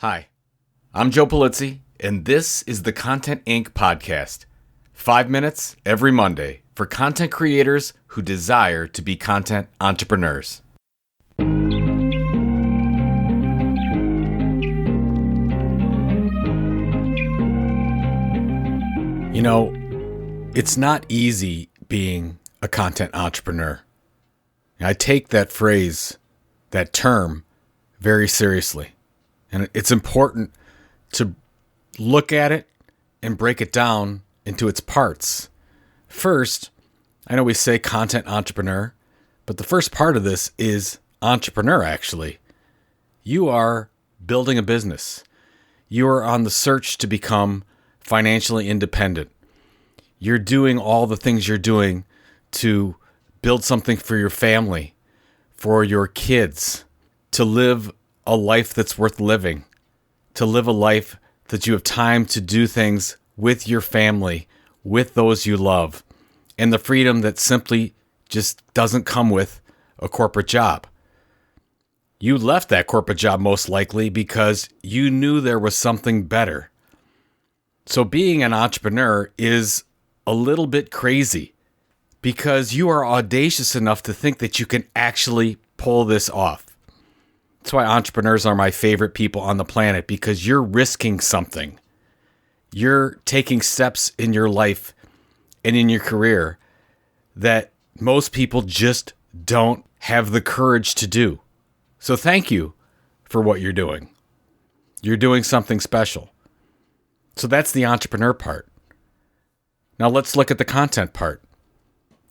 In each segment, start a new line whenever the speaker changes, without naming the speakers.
Hi, I'm Joe Polizzi, and this is the Content Inc. podcast. 5 minutes every Monday for content creators who desire to be content entrepreneurs. You know, it's not easy being a content entrepreneur. I take that phrase, that term, very seriously. And it's important to look at it and break it down into its parts. First, I know we say content entrepreneur, but the first part of this is entrepreneur, actually. You are building a business. You are on the search to become financially independent. You're doing all the things you're doing to build something for your family, for your kids, to live a life that's worth living, to live a life that you have time to do things with your family, with those you love, and the freedom that simply just doesn't come with a corporate job. You left that corporate job most likely because you knew there was something better. So being an entrepreneur is a little bit crazy because you are audacious enough to think that you can actually pull this off. That's why entrepreneurs are my favorite people on the planet, because you're risking something. You're taking steps in your life and in your career that most people just don't have the courage to do. So thank you for what you're doing. You're doing something special. So that's the entrepreneur part. Now let's look at the content part.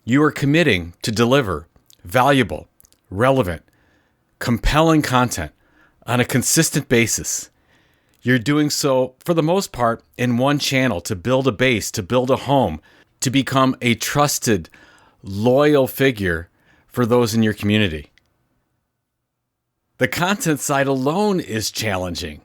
You are committing to deliver valuable, relevant, compelling content on a consistent basis. You're doing so, for the most part, in one channel to build a base, to build a home, to become a trusted, loyal figure for those in your community. The content side alone is challenging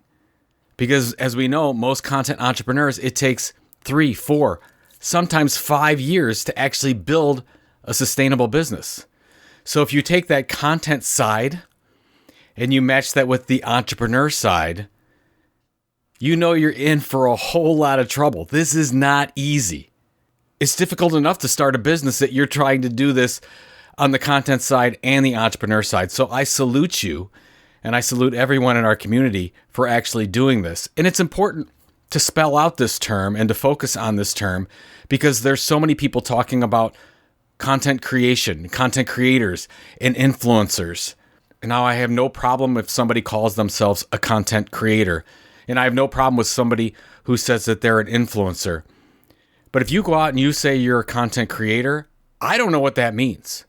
because, as we know, most content entrepreneurs, it takes 3, 4, sometimes 5 years to actually build a sustainable business. So if you take that content side and you match that with the entrepreneur side, you know you're in for a whole lot of trouble. This is not easy. It's difficult enough to start a business that you're trying to do this on the content side and the entrepreneur side. So I salute you, and I salute everyone in our community for actually doing this. And it's important to spell out this term and to focus on this term because there's so many people talking about content creation, content creators, and influencers. And now I have no problem if somebody calls themselves a content creator. And I have no problem with somebody who says that they're an influencer. But if you go out and you say you're a content creator, I don't know what that means.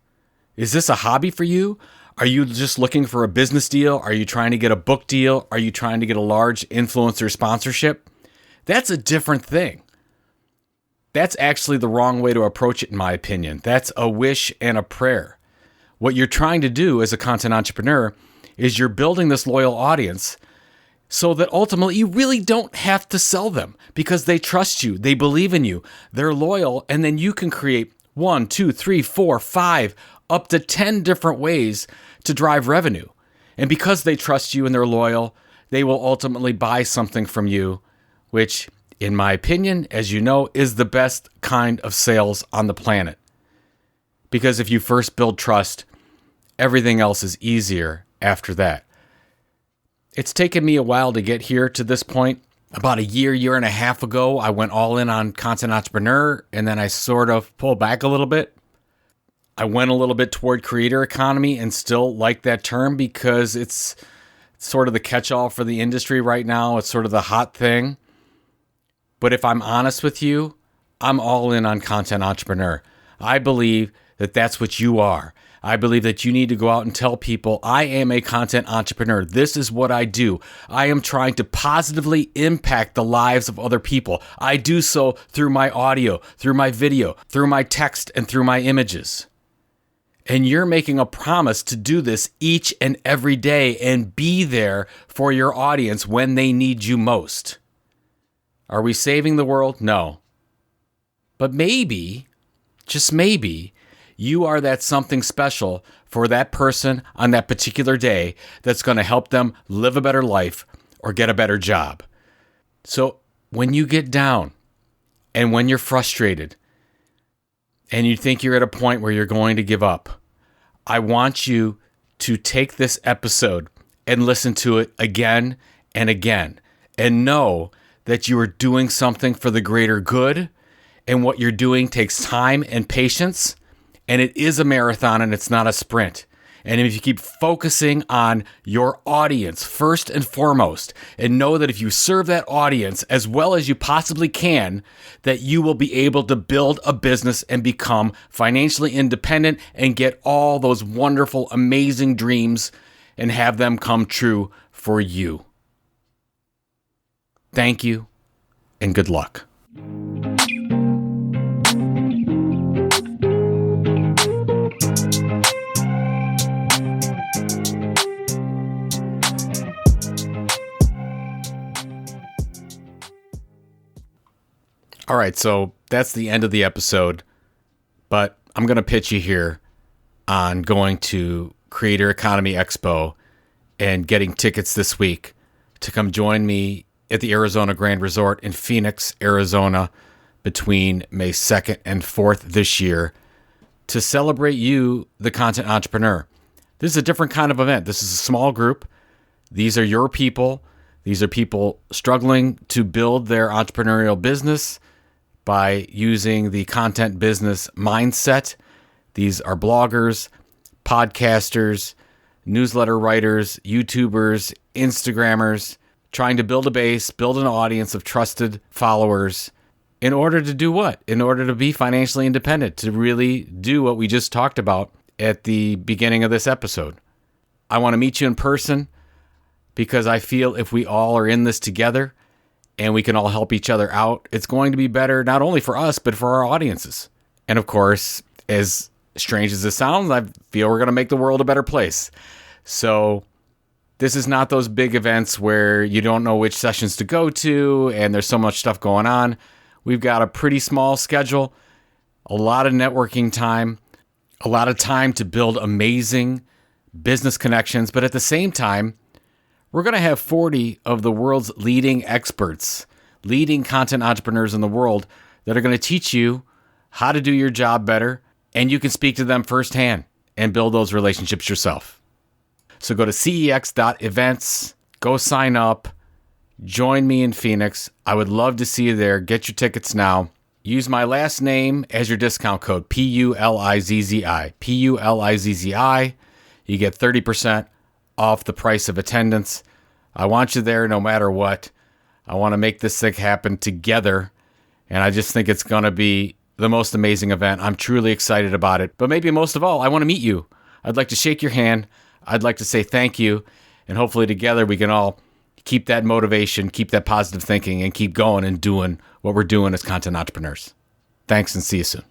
Is this a hobby for you? Are you just looking for a business deal? Are you trying to get a book deal? Are you trying to get a large influencer sponsorship? That's a different thing. That's actually the wrong way to approach it, in my opinion. That's a wish and a prayer. What you're trying to do as a content entrepreneur is you're building this loyal audience so that ultimately you really don't have to sell them because they trust you, they believe in you, they're loyal, and then you can create 1, 2, 3, 4, 5, up to 10 different ways to drive revenue. And because they trust you and they're loyal, they will ultimately buy something from you, which, in my opinion, as you know, is the best kind of sales on the planet. Because if you first build trust, everything else is easier after that. It's taken me a while to get here to this point. About a year and a half ago, I went all in on content entrepreneur, and then I sort of pulled back a little bit. I went a little bit toward creator economy and still like that term because it's sort of the catch-all for the industry right now. It's sort of the hot thing. But if I'm honest with you, I'm all in on content entrepreneur. I believe that that's what you are. I believe that you need to go out and tell people, I am a content entrepreneur. This is what I do. I am trying to positively impact the lives of other people. I do so through my audio, through my video, through my text, and through my images. And you're making a promise to do this each and every day and be there for your audience when they need you most. Are we saving the world? No. But maybe, just maybe, you are that something special for that person on that particular day that's going to help them live a better life or get a better job. So when you get down and when you're frustrated and you think you're at a point where you're going to give up, I want you to take this episode and listen to it again and again and know that you are doing something for the greater good, and what you're doing takes time and patience, and it is a marathon and it's not a sprint. And if you keep focusing on your audience first and foremost, and know that if you serve that audience as well as you possibly can, that you will be able to build a business and become financially independent and get all those wonderful, amazing dreams and have them come true for you. Thank you and good luck. All right, so that's the end of the episode, but I'm going to pitch you here on going to Creator Economy Expo and getting tickets this week to come join me at the Arizona Grand Resort in Phoenix, Arizona, between May 2nd and 4th this year to celebrate you, the content entrepreneur. This is a different kind of event. This is a small group. These are your people. These are people struggling to build their entrepreneurial business by using the content business mindset. These are bloggers, podcasters, newsletter writers, YouTubers, Instagrammers, trying to build a base, build an audience of trusted followers in order to do what? In order to be financially independent, to really do what we just talked about at the beginning of this episode. I want to meet you in person because I feel if we all are in this together and we can all help each other out, it's going to be better not only for us, but for our audiences. And of course, as strange as this sounds, I feel we're going to make the world a better place. So this is not those big events where you don't know which sessions to go to and there's so much stuff going on. We've got a pretty small schedule, a lot of networking time, a lot of time to build amazing business connections. But at the same time, we're going to have 40 of the world's leading experts, leading content entrepreneurs in the world that are going to teach you how to do your job better, and you can speak to them firsthand and build those relationships yourself. So go to cex.events, go sign up, join me in Phoenix. I would love to see you there. Get your tickets now. Use my last name as your discount code, PULIZZI. PULIZZI. You get 30% off the price of attendance. I want you there no matter what. I want to make this thing happen together. And I just think it's going to be the most amazing event. I'm truly excited about it. But maybe most of all, I want to meet you. I'd like to shake your hand. I'd like to say thank you. And hopefully together we can all keep that motivation, keep that positive thinking, and keep going and doing what we're doing as content entrepreneurs. Thanks and see you soon.